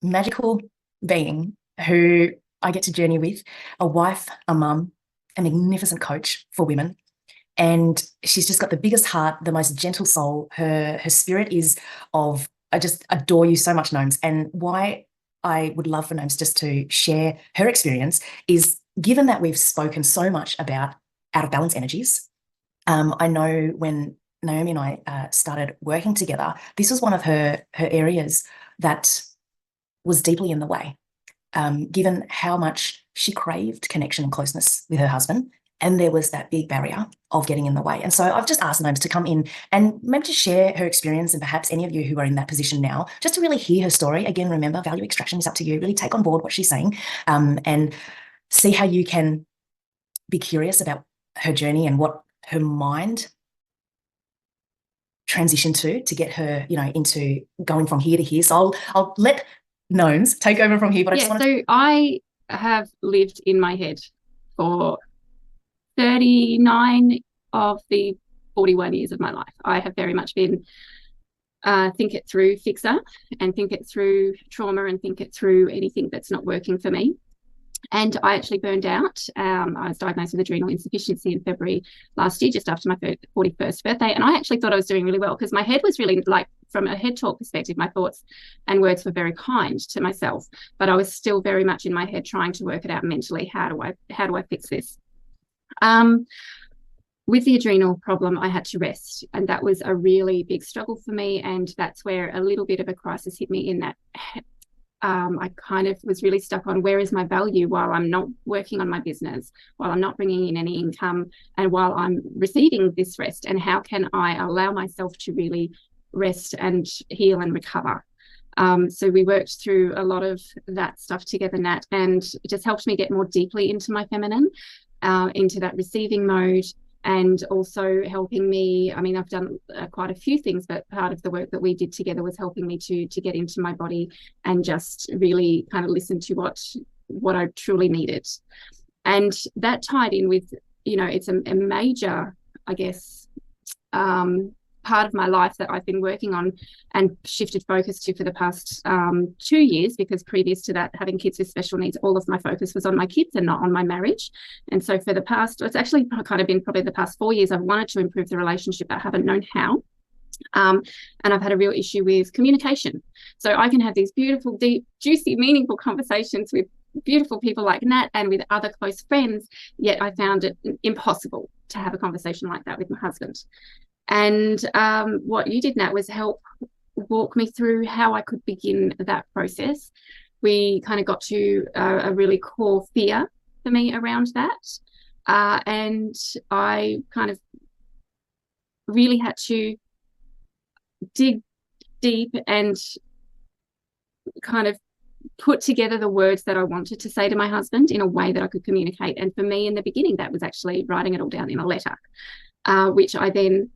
magical being who I get to journey with, a wife, a mum, a magnificent coach for women. And she's just got the biggest heart, the most gentle soul. Her spirit is of, I just adore you so much, Gnomes. And why I would love for Gnomes just to share her experience is, given that we've spoken so much about out of balance energies, I know when Naomi and I started working together, this was one of her areas that was deeply in the way, given how much she craved connection and closeness with her husband. And there was that big barrier of getting in the way. And so I've just asked Naomi to come in and maybe to share her experience, and perhaps any of you who are in that position now, just to really hear her story. Again, remember, value extraction is up to you. Really take on board what she's saying, and see how you can be curious about her journey and what her mind transition to get her, into going from here to here. So I'll let Gnomes take over from here. But I have lived in my head for 39 of the 41 years of my life. I have very much been think it through fixer, and think it through trauma, and think it through anything that's not working for me. And I actually burned out. I was diagnosed with adrenal insufficiency in February last year, just after my 41st birthday. And I actually thought I was doing really well, because my head was really, like, from a head talk perspective, my thoughts and words were very kind to myself. But I was still very much in my head trying to work it out mentally. How do I fix this? With the adrenal problem, I had to rest, and that was a really big struggle for me. And that's where a little bit of a crisis hit me, in that I kind of was really stuck on, where is my value while I'm not working on my business, while I'm not bringing in any income, and while I'm receiving this rest, and how can I allow myself to really rest and heal and recover? So we worked through a lot of that stuff together, Nat, and it just helped me get more deeply into my feminine, into that receiving mode, and also helping me. I mean, I've done quite a few things, but part of the work that we did together was helping me to get into my body and just really kind of listen to what I truly needed. And that tied in with, it's a major, I guess, part of my life that I've been working on and shifted focus to for the past 2 years, because previous to that, having kids with special needs, all of my focus was on my kids and not on my marriage. And so for the past, it's actually kind of been probably the past 4 years, I've wanted to improve the relationship, but I haven't known how. And I've had a real issue with communication. So I can have these beautiful, deep, juicy, meaningful conversations with beautiful people like Nat and with other close friends, yet I found it impossible to have a conversation like that with my husband. And what you did, Nat, was help walk me through how I could begin that process. We kind of got to a really core fear for me around that. And I kind of really had to dig deep and kind of put together the words that I wanted to say to my husband in a way that I could communicate. And for me, in the beginning, that was actually writing it all down in a letter, which I then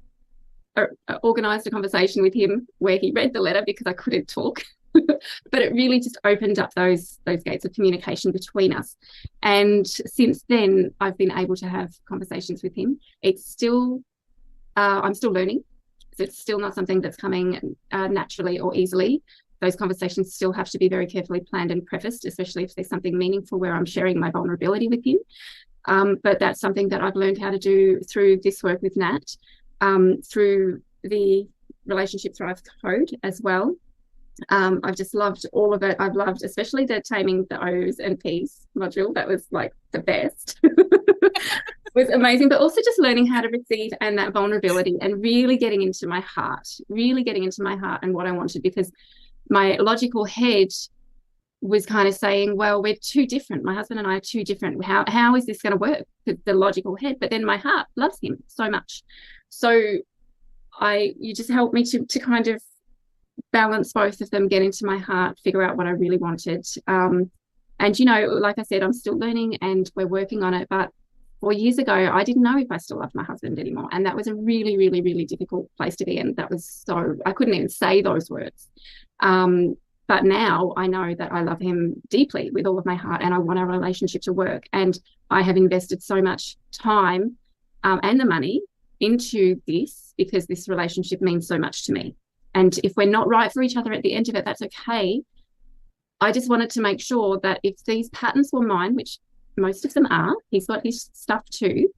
organised a conversation with him where he read the letter, because I couldn't talk. But it really just opened up those gates of communication between us. And since then, I've been able to have conversations with him. It's still, I'm still learning. So it's still not something that's coming naturally or easily. Those conversations still have to be very carefully planned and prefaced, especially if there's something meaningful where I'm sharing my vulnerability with him. But that's something that I've learned how to do through this work with Nat, through the Relationship Thrive Code as well. I've just loved all of it. I've loved especially the Taming the O's and P's module. That was like the best. It was amazing, but also just learning how to receive and that vulnerability, and really getting into my heart and what I wanted, because my logical head was kind of saying, well, we're too different. My husband and I are too different. How is this going to work? The logical head. But then my heart loves him so much. So you just helped me to kind of balance both of them, get into my heart, figure out what I really wanted. And, like I said, I'm still learning and we're working on it. But 4 years ago, I didn't know if I still loved my husband anymore. And that was a really, really, really difficult place to be in. I couldn't even say those words. But now I know that I love him deeply with all of my heart, and I want our relationship to work. And I have invested so much time and the money into this, because this relationship means so much to me. And if we're not right for each other at the end of it, that's okay. I just wanted to make sure that if these patterns were mine, which most of them are, he's got his stuff too,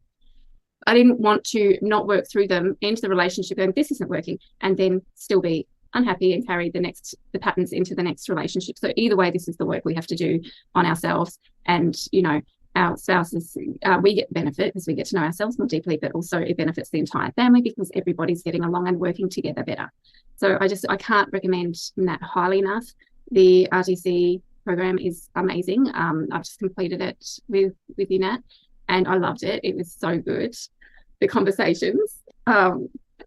I didn't want to not work through them into the relationship and this isn't working, and then still be unhappy and carry the patterns into the next relationship. So either way, this is the work we have to do on ourselves. And, you know, our spouses, we get benefit because we get to know ourselves more deeply, but also it benefits the entire family because everybody's getting along and working together better. So I can't recommend that highly enough. The RTC program is amazing. I've just completed it with you, Nat, and I loved it. It was so good. The conversations,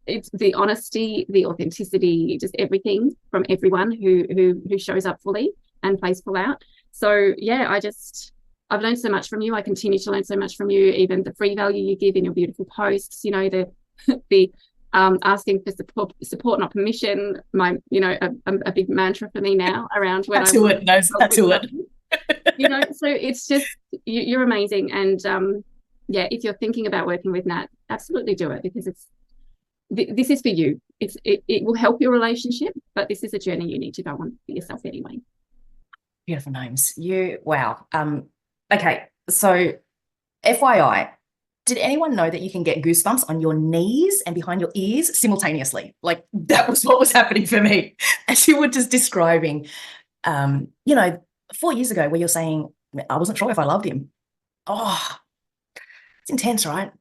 it's the honesty, the authenticity, just everything from everyone who shows up fully and plays full out. So yeah, I've learned so much from you. I continue to learn so much from you. Even the free value you give in your beautiful posts, you know, the asking for support, not permission. A big mantra for me now around when that's it. No, that's it. You know, so it's just you're amazing, and yeah, if you're thinking about working with Nat, absolutely do it, because this is for you. It will help your relationship, but this is a journey you need to go on for yourself anyway. Beautiful names. Wow. Okay, so FYI, did anyone know that you can get goosebumps on your knees and behind your ears simultaneously? Like, that was what was happening for me. As you were just describing, 4 years ago where you're saying, I wasn't sure if I loved him. Oh, it's intense, right?